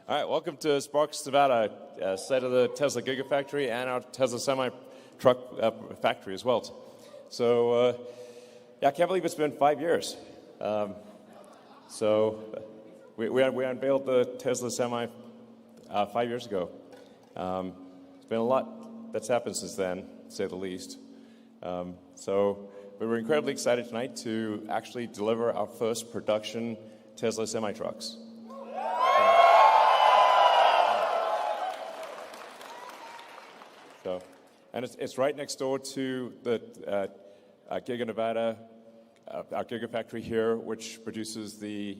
All right, welcome to Sparks, Nevada, site of the Tesla Gigafactory and our Tesla semi-truck factory as well. So, yeah, I can't believe it's been 5 years. We unveiled the Tesla Semi 5 years ago. It's been a lot that's happened since then, to say the least. But we're incredibly excited tonight to actually deliver our first production Tesla semi-trucks. And it's right next door to the Giga Nevada, our Gigafactory here, which produces the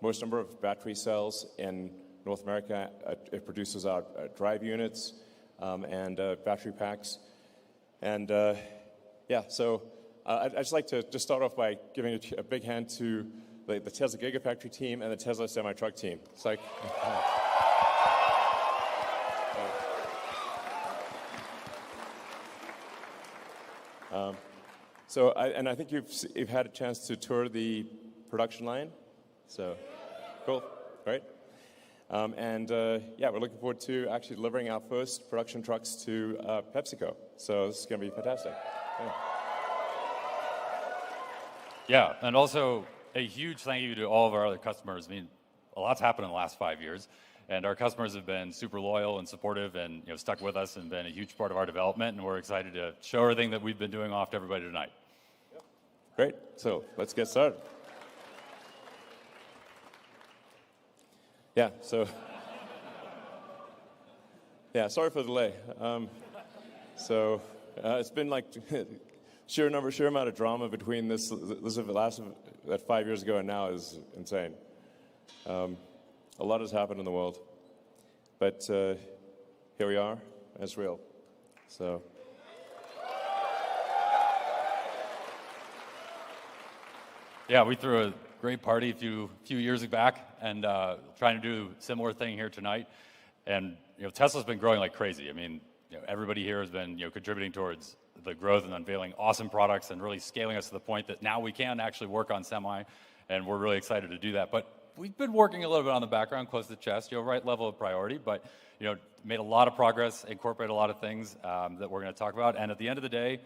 most number of battery cells in North America. It produces our drive units and battery packs. And yeah, so I'd just like to just start off by giving a big hand to the Tesla Gigafactory team and the Tesla semi-truck team. It's like... I think you've had a chance to tour the production line, so cool, right? Yeah, we're looking forward to actually delivering our first production trucks to PepsiCo. So this is going to be fantastic. Yeah, and also a huge thank you to all of our other customers. I mean, a lot's happened in the last 5 years. And our customers have been super loyal and supportive and stuck with us and been a huge part of our development. And we're excited to show everything that we've been doing off to everybody tonight. Yep. Great. So let's get started. Yeah, yeah, sorry for the delay. It's been like sheer amount of drama between this last 5 years ago and now is insane. A lot has happened in the world, but here we are, and it's real. So, yeah, we threw a great party a few years back, and trying to do a similar thing here tonight. And Tesla's been growing like crazy. I mean, everybody here has been contributing towards the growth and unveiling awesome products and really scaling us to the point that now we can actually work on semi, and we're really excited to do that. But we've been working a little bit on the background, close to the chest, right level of priority, but made a lot of progress, incorporated a lot of things that we're going to talk about. And at the end of the day,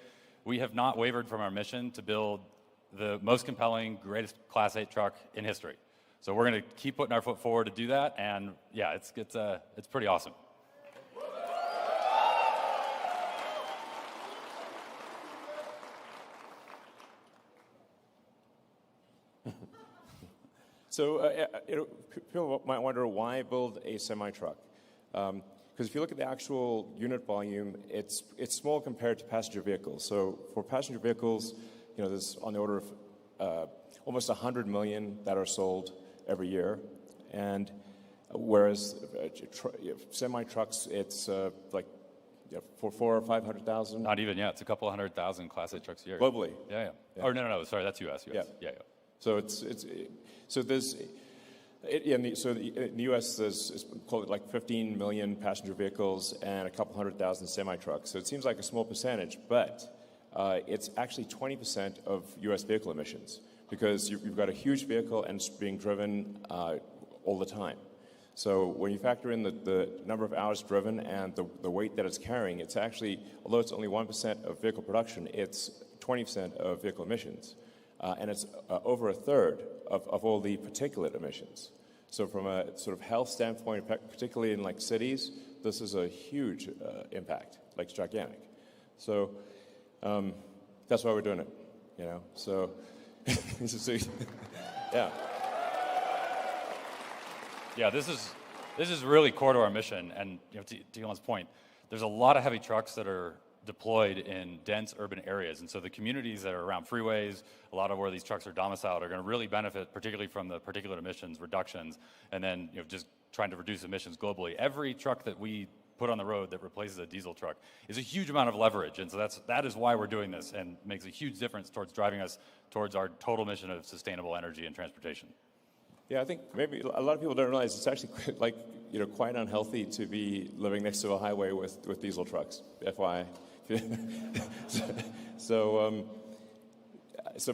we have not wavered from our mission to build the most compelling, greatest Class 8 truck in history. So we're going to keep putting our foot forward to do that. And yeah, it's pretty awesome. So people might wonder why build a semi-truck? Because if you look at the actual unit volume, it's small compared to passenger vehicles. So for passenger vehicles, there's on the order of almost 100 million that are sold every year, and whereas semi-trucks, it's like for 400,000 or 500,000. Not even, yeah. It's a couple 100,000 Class 8 trucks a year. Globally. Yeah. Or no. Sorry, that's U.S. Yeah. So in the U.S. there's called like 15 million passenger vehicles and a couple 100,000 semi-trucks. So it seems like a small percentage, but it's actually 20% of U.S. vehicle emissions because you've got a huge vehicle and it's being driven all the time. So when you factor in the number of hours driven and the weight that it's carrying, it's actually, although it's only 1% of vehicle production, it's 20% of vehicle emissions. And it's over a third of all the particulate emissions. So from a sort of health standpoint, particularly in like cities, this is a huge impact, like it's gigantic. So that's why we're doing it, So, yeah. Yeah, this is really core to our mission. And to Elon's point, there's a lot of heavy trucks that are deployed in dense urban areas. And so the communities that are around freeways, a lot of where these trucks are domiciled, are going to really benefit, particularly from the particulate emissions reductions, and then just trying to reduce emissions globally. Every truck that we put on the road that replaces a diesel truck is a huge amount of leverage. And so that is why we're doing this, and makes a huge difference towards driving us towards our total mission of sustainable energy and transportation. Yeah, I think maybe a lot of people don't realize it's actually quite unhealthy to be living next to a highway with diesel trucks, FYI. So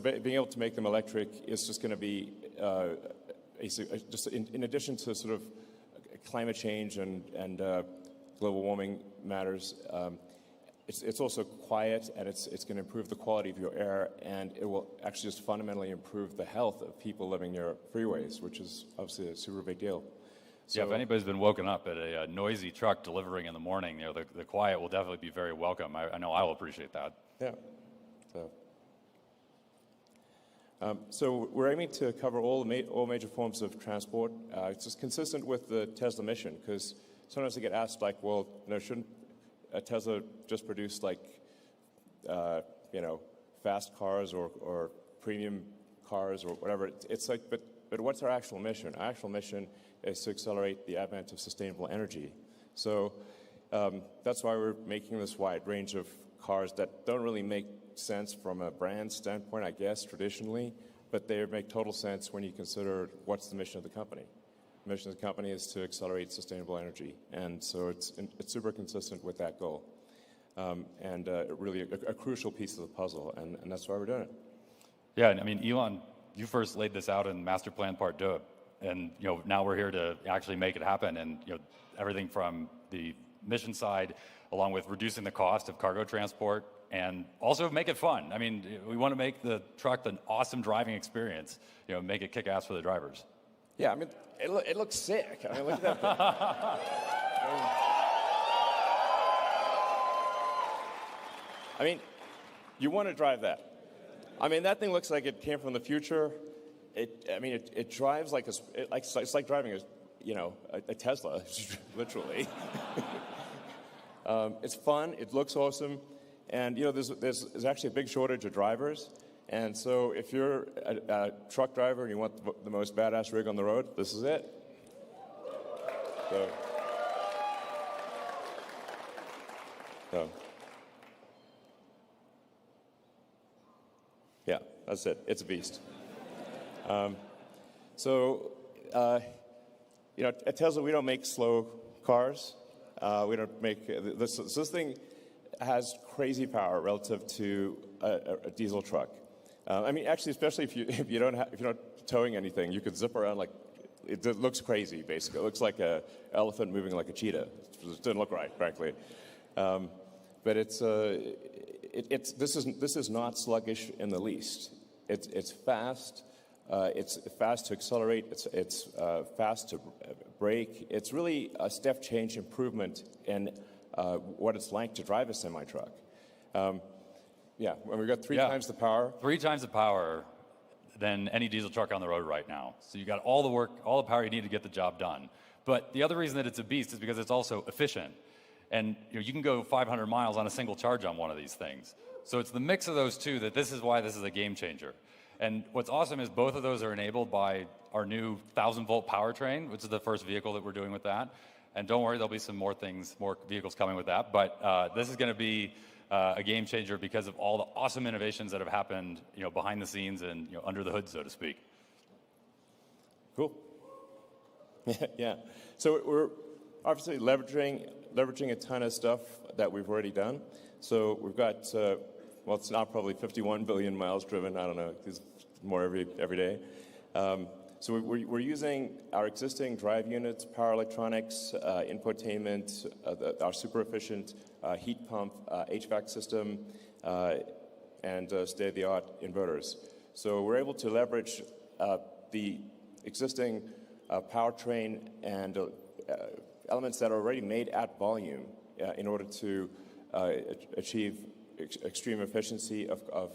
being able to make them electric is just going to be just in addition to sort of climate change and global warming matters. It's also quiet, and it's going to improve the quality of your air, and it will actually just fundamentally improve the health of people living near freeways, which is obviously a super big deal. So, yeah, if anybody's been woken up at a noisy truck delivering in the morning, the quiet will definitely be very welcome. I know I will appreciate that. Yeah. So we're aiming to cover all major forms of transport. It's just consistent with the Tesla mission, because sometimes they get asked, like, well, shouldn't Tesla just produce fast cars or premium cars or whatever? It's like, but what's our actual mission? Our actual mission is to accelerate the advent of sustainable energy. So that's why we're making this wide range of cars that don't really make sense from a brand standpoint, I guess, traditionally, but they make total sense when you consider what's the mission of the company. The mission of the company is to accelerate sustainable energy, and so it's super consistent with that goal, and really a crucial piece of the puzzle, and that's why we're doing it. Yeah, and I mean, Elon, you first laid this out in Master Plan Part 2, and now we're here to actually make it happen, and everything from the mission side, along with reducing the cost of cargo transport, and also make it fun. I mean, we want to make the truck an awesome driving experience, make it kick ass for the drivers. Yeah, I mean, it looks sick. I mean, look at that thing. I mean, you want to drive that. I mean, that thing looks like it came from the future. It drives like it's like driving a Tesla, literally. It's fun. It looks awesome. And there's actually a big shortage of drivers, and so if you're a truck driver and you want the most badass rig on the road, this is it. Yeah, that's it. It's a beast. At Tesla we don't make slow cars. We don't make this thing has crazy power relative to a diesel truck. I mean, actually, especially if you're not towing anything, you could zip around like it looks crazy. Basically, it looks like an elephant moving like a cheetah. It doesn't look right, frankly. But this is not sluggish in the least. It's fast. It's fast to accelerate. It's fast to brake. It's really a step change improvement in what it's like to drive a semi-truck. Yeah, when we've got three times the power. 3 times the power than any diesel truck on the road right now. So you got all the work, all the power you need to get the job done. But the other reason that it's a beast is because it's also efficient. And you can go 500 miles on a single charge on one of these things. So it's the mix of those two that this is why this is a game changer. And what's awesome is both of those are enabled by our new 1,000-volt powertrain, which is the first vehicle that we're doing with that. And don't worry, there'll be some more vehicles coming with that. But this is going to be a game changer because of all the awesome innovations that have happened, behind the scenes and under the hood, so to speak. Cool. Yeah. So we're obviously leveraging a ton of stuff that we've already done. So we've got it's now probably 51 billion miles driven. I don't know. There's more every day. So we're using our existing drive units, power electronics, infotainment, our super efficient heat pump, HVAC system, and state-of-the-art inverters. So we're able to leverage the existing powertrain and elements that are already made at volume in order to achieve extreme efficiency of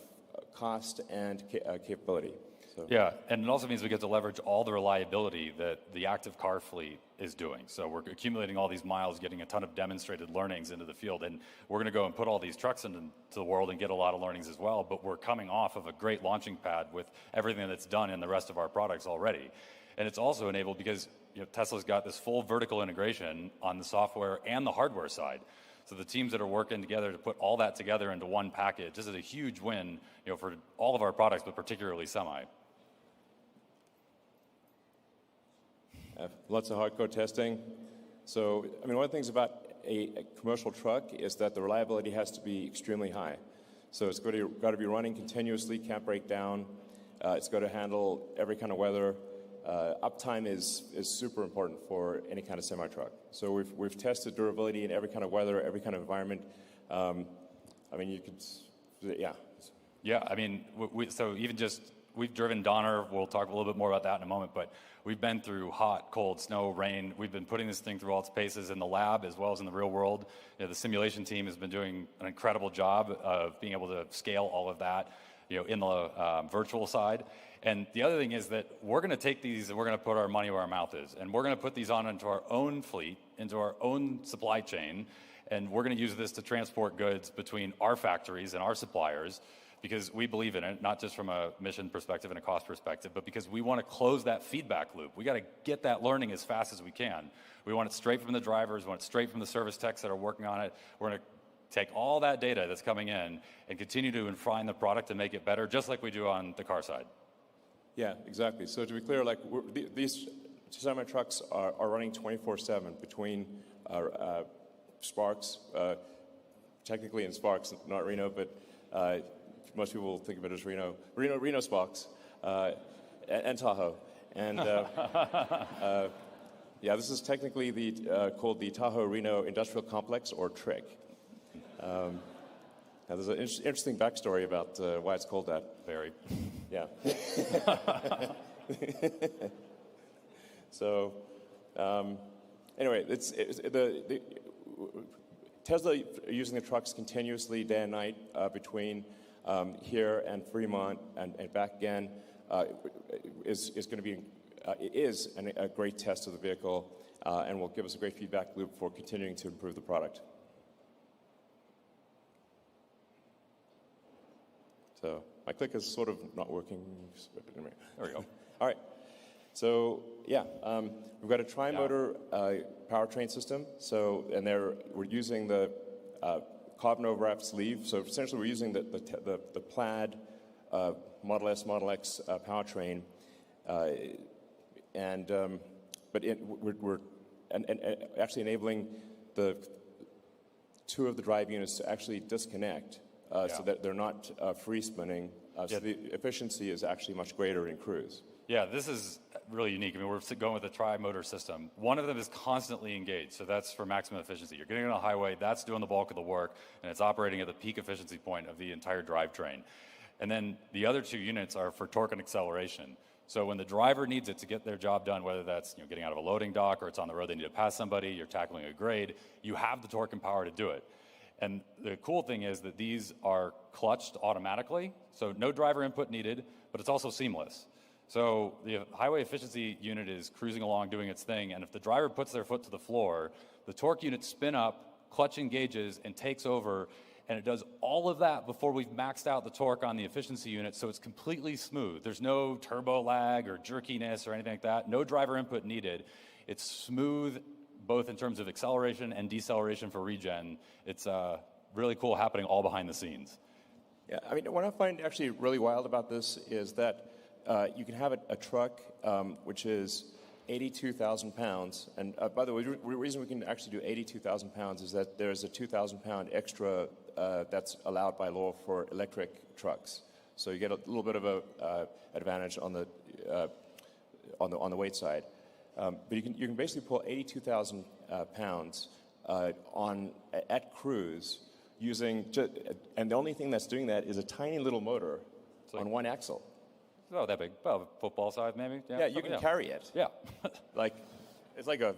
cost and capability. So. Yeah, and it also means we get to leverage all the reliability that the active car fleet is doing. So we're accumulating all these miles, getting a ton of demonstrated learnings into the field, and we're going to go and put all these trucks into the world and get a lot of learnings as well, but we're coming off of a great launching pad with everything that's done in the rest of our products already. And it's also enabled because Tesla's got this full vertical integration on the software and the hardware side. So the teams that are working together to put all that together into one package, this is a huge win for all of our products, but particularly Semi. Lots of hardcore testing. So, I mean, one of the things about a commercial truck is that the reliability has to be extremely high. So it's got to be running continuously, can't break down. It's got to handle every kind of weather. uptime is super important for any kind of semi-truck. So we've tested durability in every kind of weather, every kind of environment. I mean, you could, yeah. Yeah, I mean, so even just, we've driven Donner, we'll talk a little bit more about that in a moment, but we've been through hot, cold, snow, rain. We've been putting this thing through all its paces in the lab as well as in the real world. You know, the simulation team has been doing an incredible job of being able to scale all of that, you know, in the virtual side. And the other thing is that we're going to take these and we're going to put our money where our mouth is. And we're going to put these on into our own fleet, into our own supply chain, and we're going to use this to transport goods between our factories and our suppliers, because we believe in it, not just from a mission perspective and a cost perspective, but because we want to close that feedback loop. We got to get that learning as fast as we can. We want it straight from the drivers, we want it straight from the service techs that are working on it. We're going to take all that data that's coming in and continue to refine the product and make it better, just like we do on the car side. Yeah, exactly. So to be clear, like these semi-trucks are running 24/7 between Sparks, technically in Sparks, not Reno, but most people will think of it as Reno Sparks, and Tahoe. And yeah, this is technically called the Tahoe Reno Industrial Complex, or TRIC. Now there's an interesting backstory about why it's called that. Very. Yeah. So, anyway, Tesla using the trucks continuously day and night between here and Fremont and back again is going to be a great test of the vehicle and will give us a great feedback loop for continuing to improve the product. So my click is sort of not working. There we go. All right. So yeah, we've got a tri-motor powertrain system. So we're using the carbon overwrap sleeve. So essentially, we're using the plaid Model S, Model X powertrain, but we're actually enabling the two of the drive units to actually disconnect. So that they're not free spinning, so the efficiency is actually much greater in cruise. Yeah, this is really unique. I mean, we're going with a tri-motor system. One of them is constantly engaged, so that's for maximum efficiency. You're getting on a highway, that's doing the bulk of the work, and it's operating at the peak efficiency point of the entire drivetrain. And then the other two units are for torque and acceleration. So when the driver needs it to get their job done, whether that's getting out of a loading dock or it's on the road, they need to pass somebody, you're tackling a grade, you have the torque and power to do it. And the cool thing is that these are clutched automatically, so no driver input needed, but it's also seamless. So the highway efficiency unit is cruising along doing its thing, and if the driver puts their foot to the floor, the torque unit spin up, clutch engages, and takes over, and it does all of that before we've maxed out the torque on the efficiency unit, so it's completely smooth. There's no turbo lag or jerkiness or anything like that. No driver input needed. It's smooth, both in terms of acceleration and deceleration for regen. It's really cool happening all behind the scenes. Yeah, I mean, what I find actually really wild about this is that you can have a truck which is 82,000 pounds. And by the way, the reason we can actually do 82,000 pounds is that there's a 2,000 pound extra that's allowed by law for electric trucks. So you get a little bit of a advantage on the weight side. But you can basically pull 82,000 pounds at cruise using, and the only thing that's doing that is a tiny little motor on one axle. Oh, that big? About football size, maybe? Yeah, you can carry it. Yeah. It's like a,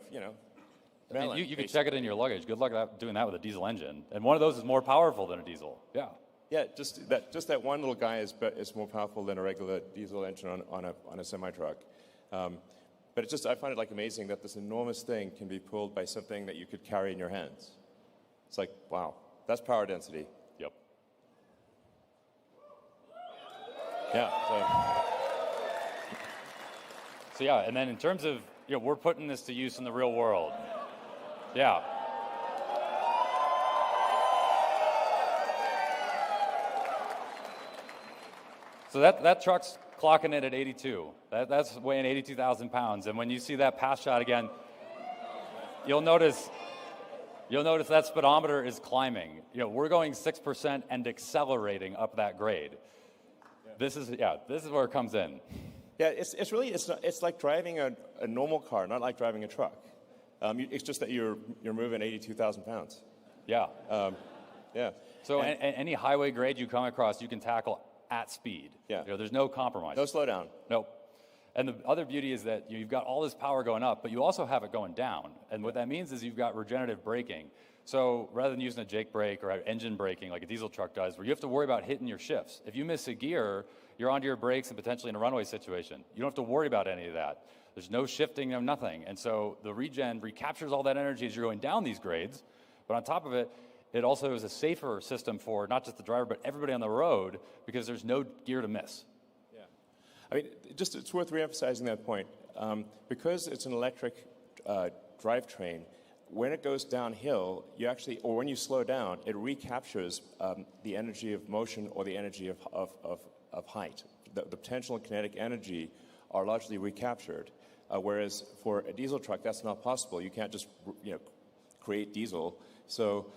melon, you can check it in your luggage. Good luck doing that with a diesel engine. And one of those is more powerful than a diesel. Yeah. Yeah, just that one little guy is more powerful than a regular diesel engine on a semi-truck. But I find it amazing that this enormous thing can be pulled by something that you could carry in your hands. It's like, wow, that's power density. Yep. Yeah. So yeah, and then in terms of, we're putting this to use in the real world. Yeah. So that truck's clocking it at 82. That's weighing 82,000 pounds. And when you see that pass shot again, you'll notice that speedometer is climbing. We're going 6% and accelerating up that grade. Yeah. This is where it comes in. Yeah, it's really it's like driving a normal car, not like driving a truck. It's just that you're moving 82,000 pounds. Yeah. Yeah. So any highway grade you come across, you can tackle at speed. Yeah. There's no compromise. No slowdown. Nope. And the other beauty is that you've got all this power going up, but you also have it going down. And what that means is you've got regenerative braking. So rather than using a Jake brake or engine braking like a diesel truck does, where you have to worry about hitting your shifts. If you miss a gear, you're onto your brakes and potentially in a runaway situation. You don't have to worry about any of that. There's no shifting, no nothing. And so the regen recaptures all that energy as you're going down these grades. But on top of it, it also is a safer system for not just the driver, but everybody on the road, because there's no gear to miss. Yeah. I mean, it's worth reemphasizing that point. Because it's an electric drivetrain, when it goes downhill, or when you slow down, it recaptures the energy of motion or the energy of height. The potential and kinetic energy are largely recaptured, whereas for a diesel truck, that's not possible. You can't just create diesel. So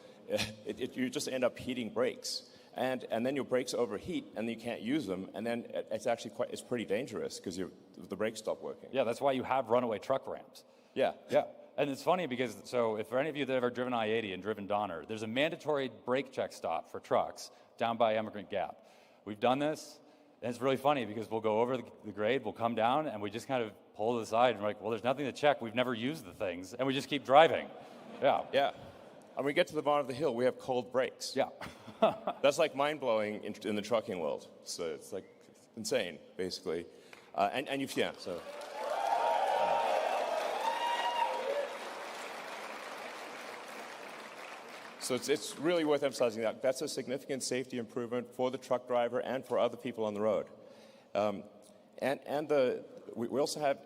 you just end up heating brakes. And then your brakes overheat, and you can't use them, and then it's pretty dangerous because the brakes stop working. Yeah, that's why you have runaway truck ramps. Yeah. Yeah. And it's funny because, if for any of you that have ever driven I-80 and driven Donner, there's a mandatory brake check stop for trucks down by Emigrant Gap. We've done this, and it's really funny because we'll go over the grade, we'll come down, and we just kind of pull to the side, and we're like, well, there's nothing to check. We've never used the things, and we just keep driving. Yeah. Yeah. And we get to the bottom of the hill, we have cold brakes. Yeah. That's like mind-blowing in the trucking world. So it's like insane, basically. So it's really worth emphasizing that. That's a significant safety improvement for the truck driver and for other people on the road. We also have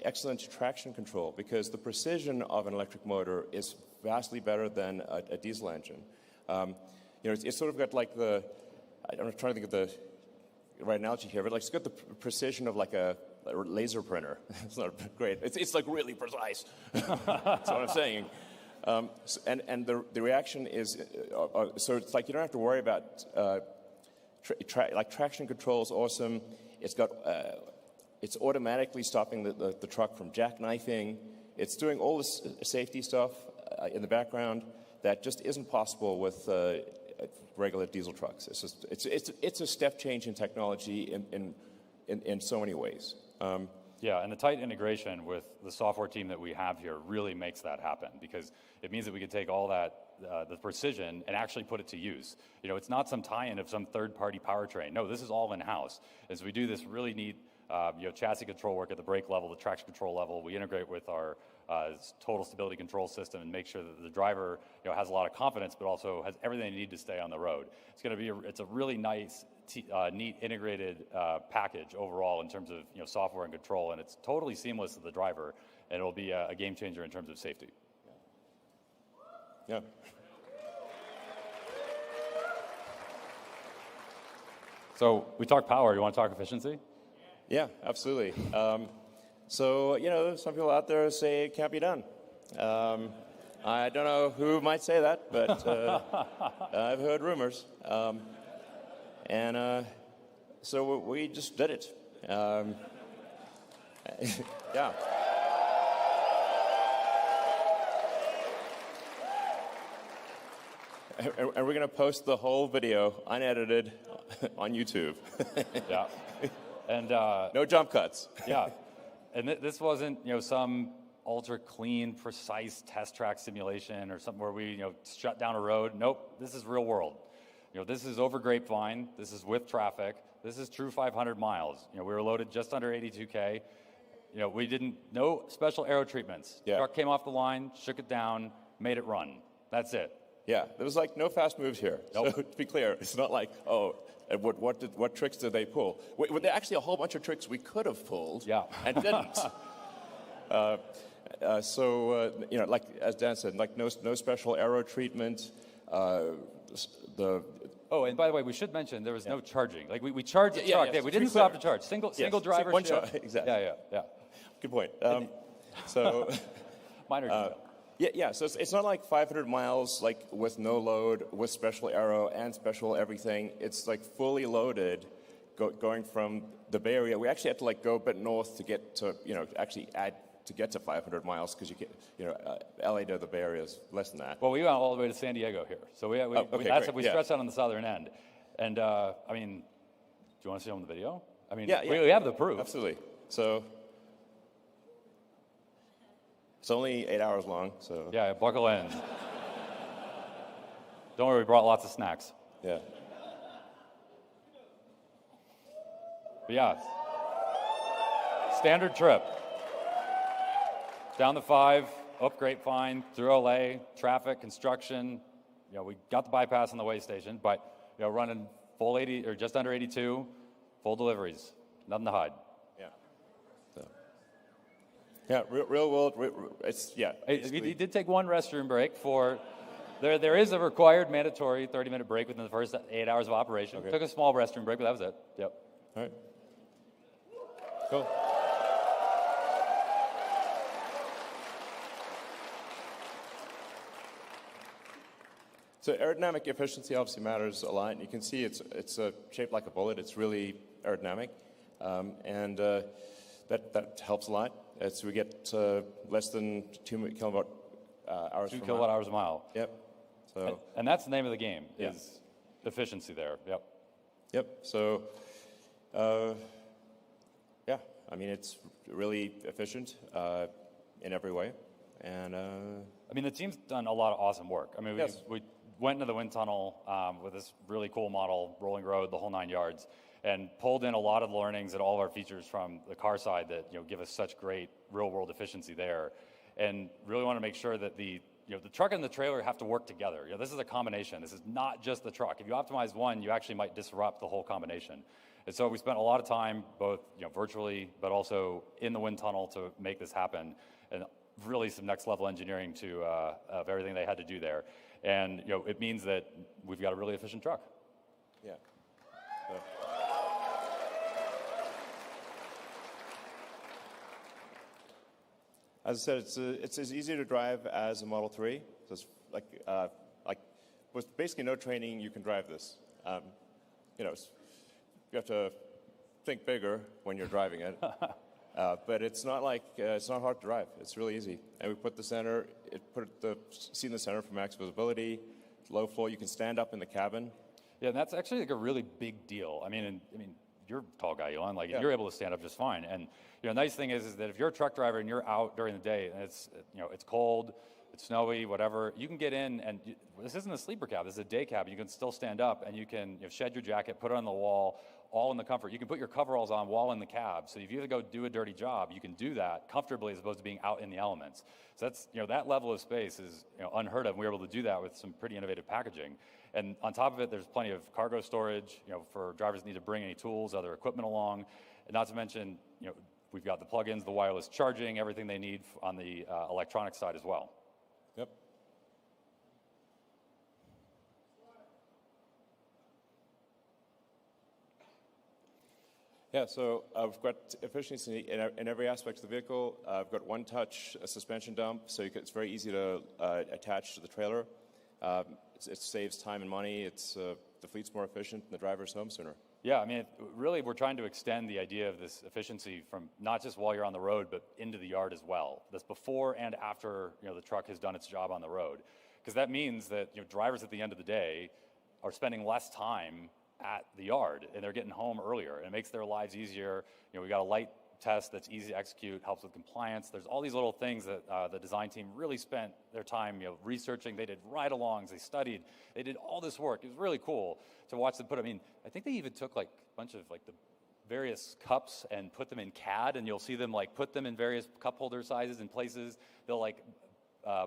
excellent traction control because the precision of an electric motor is vastly better than a diesel engine. It's sort of got like I'm trying to think of the right analogy here, but like it's got the precision of like a laser printer. It's not great. It's like really precise. That's what I'm saying. And the reaction is so it's like you don't have to worry about traction control is awesome. It's automatically stopping the truck from jackknifing. It's doing all this safety stuff in the background that just isn't possible with regular diesel trucks. It's a step change in technology in so many ways. Yeah, and the tight integration with the software team that we have here really makes that happen because it means that we can take all that, the precision, and actually put it to use. It's not some tie-in of some third-party powertrain. No, this is all in-house. As we do this really neat chassis control work at the brake level, the traction control level, we integrate with our total stability control system and make sure that the driver has a lot of confidence, but also has everything they need to stay on the road. It's a really nice, neat integrated package overall in terms of software and control, and it's totally seamless to the driver, and it'll be a game changer in terms of safety. Yeah. So we talk power. You want to talk efficiency? Yeah, absolutely. So some people out there say it can't be done. I don't know who might say that, but I've heard rumors. So we just did it. Yeah. And we're going to post the whole video unedited on YouTube. Yeah. And no jump cuts. Yeah. And this wasn't, some ultra clean, precise test track simulation or something where we, shut down a road. Nope. This is real world. This is over Grapevine. This is with traffic. This is true 500 miles. We were loaded just under 82K. No special aero treatments. Yeah. Truck came off the line, shook it down, made it run. That's it. Yeah, there was like no fast moves here. Nope. So to be clear, it's not like, what tricks did they pull? There are actually a whole bunch of tricks we could have pulled and didn't. Like as Dan said, like no special aero treatment. And by the way, we should mention there was no charging. Like we charged the truck. We didn't stop to charge. Single driver. One charge. Exactly. Yeah. Good point. Minor detail. Yeah. So it's not like 500 miles, like with no load, with special aero and special everything. It's like fully loaded, going from the Bay Area, we actually had to like go a bit north to get to, actually add to get to 500 miles because you get, LA to the Bay Area is less than that. Well, we went all the way to San Diego here, so we stretched out on the southern end, and I mean, do you want to see on the video? I mean, we have the proof. Absolutely. So it's only 8 hours long. So yeah, buckle in. Don't worry, we brought lots of snacks. Yeah. But yeah, standard trip. Down the 5, up Grapevine, through LA, traffic, construction. We got the bypass on the way station, but running full 80 or just under 82, full deliveries, nothing to hide. Yeah. So. Yeah, real world. It's He did take one restroom break for. There is a required mandatory 30-minute break within the first 8 hours of operation. Okay. Took a small restroom break, but that was it. Yep. All right. Cool. So aerodynamic efficiency obviously matters a lot. You can see it's shaped like a bullet. It's really aerodynamic, and that helps a lot. As we get less than 2 kilowatt hours. 2 kilowatt hours a mile. Yep. So. And that's the name of the game. Is efficiency there. Yep. Yep. So. Yeah. I mean, it's really efficient in every way, and. I mean, the team's done a lot of awesome work. I mean, we went into the wind tunnel with this really cool model, rolling road, the whole 9 yards, and pulled in a lot of learnings and all of our features from the car side that give us such great real-world efficiency there, and really want to make sure that the truck and the trailer have to work together. This is a combination. This is not just the truck. If you optimize one, you actually might disrupt the whole combination. And so we spent a lot of time, both virtually, but also in the wind tunnel to make this happen, and really some next level engineering of everything they had to do there. And it means that we've got a really efficient truck. Yeah. As I said, it's as easy to drive as a Model 3. So it's like with basically no training, you can drive this. You have to think bigger when you're driving it. But it's not hard to drive. It's really easy. And we put the seat in the center for max visibility, low floor. You can stand up in the cabin. Yeah, and that's actually like a really big deal. I mean, you're a tall guy, Elon. You're able to stand up just fine. And nice thing is that if you're a truck driver and you're out during the day and it's cold, it's snowy, whatever, you can get in and this isn't a sleeper cab. This is a day cab. You can still stand up and you can shed your jacket, put it on the wall, all in the comfort. You can put your coveralls on while in the cab. So if you have to go do a dirty job, you can do that comfortably as opposed to being out in the elements. So that's, that level of space is unheard of. And we were able to do that with some pretty innovative packaging. And on top of it, there's plenty of cargo storage, for drivers that need to bring any tools, other equipment along. And not to mention, we've got the plugins, the wireless charging, everything they need on the electronic side as well. Yep. Yeah, so I've got efficiency in every aspect of the vehicle. I've got one-touch suspension dump, so it's very easy to attach to the trailer. It saves time and money. The fleet's more efficient, and the driver's home sooner. Yeah, I mean, really, we're trying to extend the idea of this efficiency from not just while you're on the road, but into the yard as well. That's before and after the truck has done its job on the road, because that means that drivers at the end of the day are spending less time at the yard and they're getting home earlier, and it makes their lives easier. We got a light test that's easy to execute, helps with compliance. There's all these little things that the design team really spent their time researching. They did ride-alongs, they studied, they did all this work. It was really cool to watch them put. I think they even took a bunch of the various cups and put them in CAD, and you'll see them put them in various cup holder sizes and places. They'll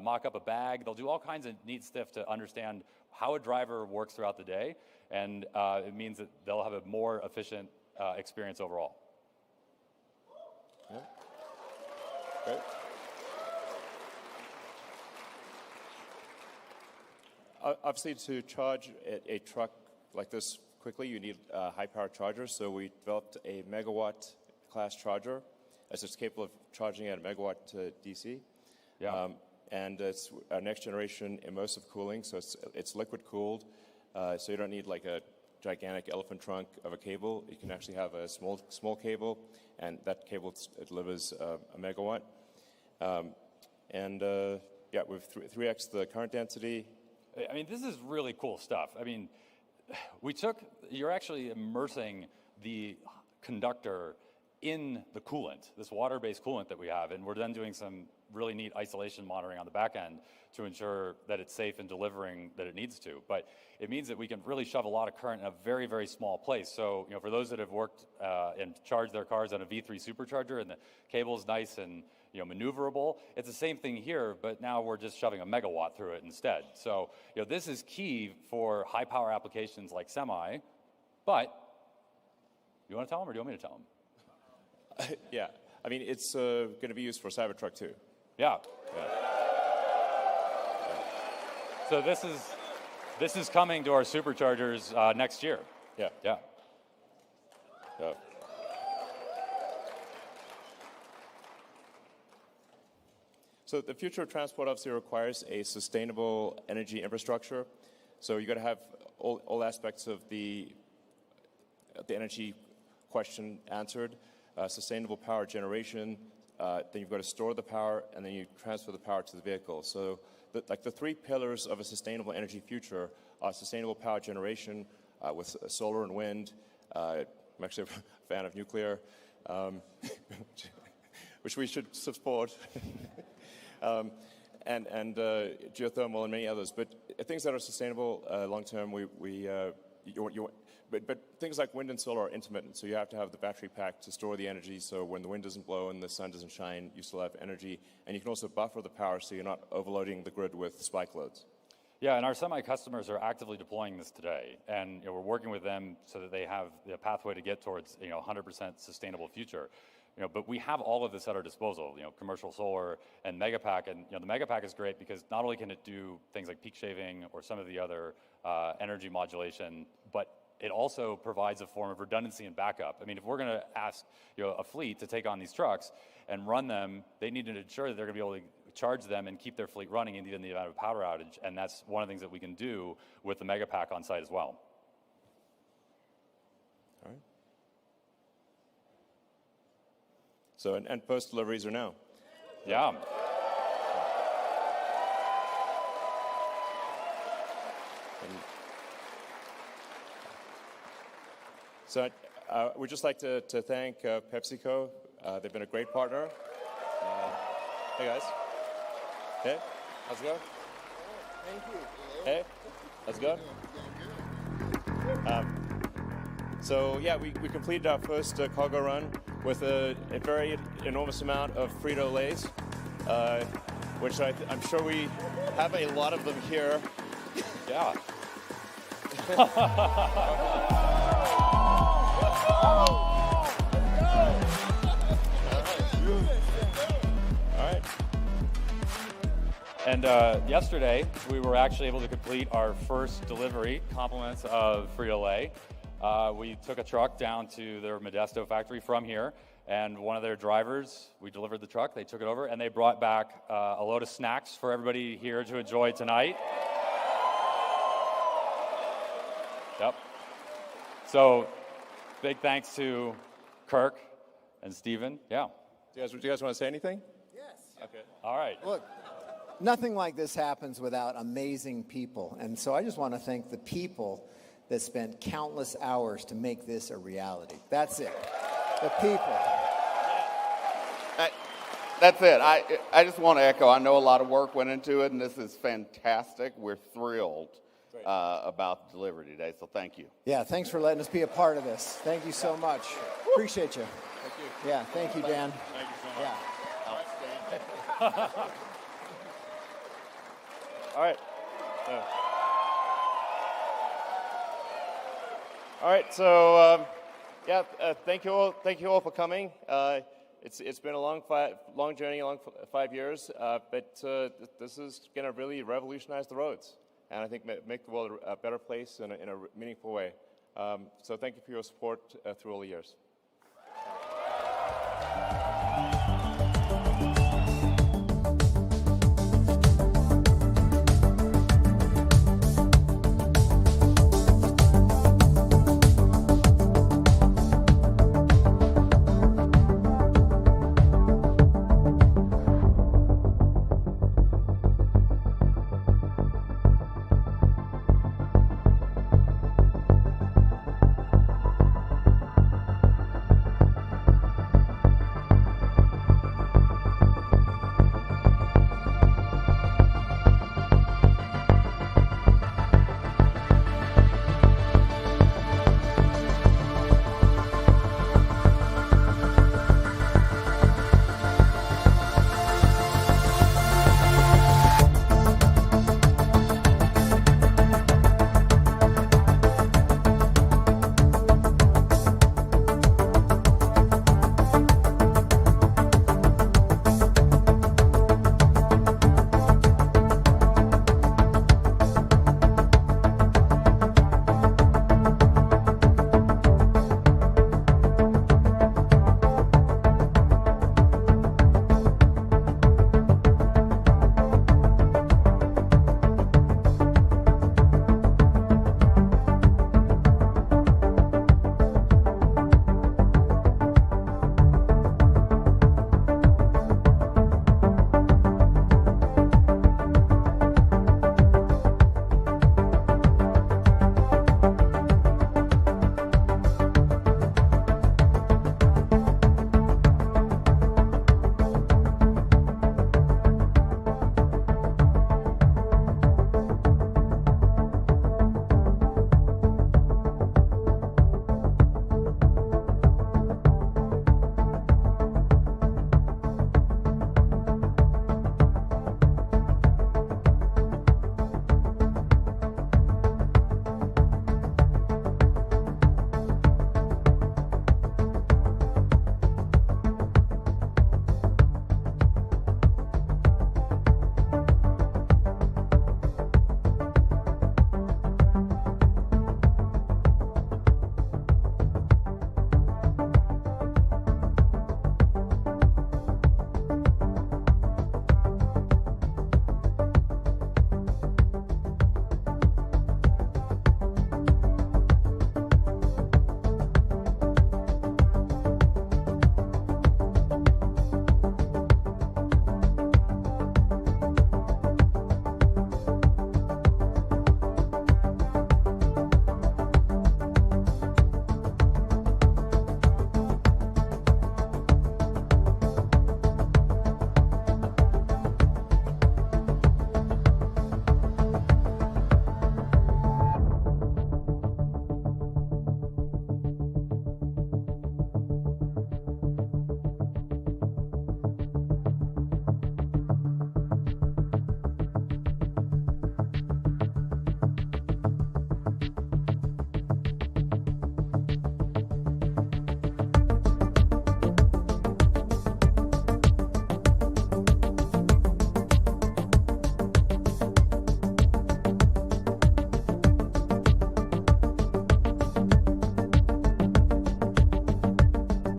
mock up a bag. They'll do all kinds of neat stuff to understand how a driver works throughout the day, and it means that they'll have a more efficient experience overall. Yeah. Great. Obviously, to charge a truck like this quickly, you need a high-power charger. So we developed a megawatt class charger, as it's capable of charging at a megawatt to DC. Yeah. And it's our next generation immersive cooling, so it's liquid cooled, so you don't need a gigantic elephant trunk of a cable. You can actually have a small cable, and that cable delivers a megawatt. Yeah, with 3x the current density. I mean, this is really cool stuff. I mean, you're actually immersing the conductor in the coolant, this water-based coolant that we have, and we're then doing some really neat isolation monitoring on the back end to ensure that it's safe in delivering that it needs to. But it means that we can really shove a lot of current in a very, very small place. So, for those that have worked and charged their cars on a V3 supercharger, and the cable is nice and maneuverable, it's the same thing here, but now we're just shoving a megawatt through it instead. So, this is key for high power applications like semi. But you want to tell them, or do you want me to tell them? Yeah, I mean, it's going to be used for Cybertruck too. Yeah. So this is coming to our superchargers next year. Yeah. Yeah. So the future of transport obviously requires a sustainable energy infrastructure. So you've got to have all aspects of the energy question answered. Sustainable power generation, then you've got to store the power, and then you transfer the power to the vehicle. So the three pillars of a sustainable energy future are sustainable power generation with solar and wind. I'm actually a fan of nuclear, which we should support. And geothermal and many others, but things that are sustainable long term, but things like wind and solar are intermittent, so you have to have the battery pack to store the energy, so when the wind doesn't blow and the sun doesn't shine, you still have energy, and you can also buffer the power so you're not overloading the grid with spike loads. Yeah, and our semi-customers are actively deploying this today, and we're working with them so that they have the pathway to get towards 100% sustainable future. But we have all of this at our disposal, commercial solar and Megapack. And the Megapack is great because not only can it do things like peak shaving or some of the other energy modulation, but it also provides a form of redundancy and backup. I mean, if we're going to ask a fleet to take on these trucks and run them, they need to ensure that they're going to be able to charge them and keep their fleet running in the event of a power outage. And that's one of the things that we can do with the Megapack on site as well. All right. So, and post deliveries are now. Yeah. So we'd just like to thank PepsiCo. They've been a great partner. Hey, guys. Hey, how's it going? Thank you. Hey, how's it going? So yeah, we completed our first cargo run with a very enormous amount of Frito-Lays, which I'm sure we have a lot of them here. Yeah. All right. And yesterday, we were actually able to complete our first delivery, compliments of Frito-Lay. We took a truck down to their Modesto factory from here, and one of their drivers, we delivered the truck, they took it over, and they brought back a load of snacks for everybody here to enjoy tonight. Yep. So, big thanks to Kirk and Steven. Yeah. Do you guys want to say anything? Yes. Okay. All right. Look, nothing like this happens without amazing people. And so I just want to thank the people that spent countless hours to make this a reality. That's it. The people. That's it. I just want to echo, I know a lot of work went into it, and this is fantastic. We're thrilled about the delivery today, so thank you. Yeah, thanks for letting us be a part of this. Thank you so much. Appreciate you. Thank you. Yeah, thank you, Dan. Thank you so much. Yeah. All right. All right. So, thank you all. Thank you all for coming. It's been a long journey, a long 5 years, but this is going to really revolutionize the roads, and I think make the world a better place in a meaningful way. So, thank you for your support through all the years.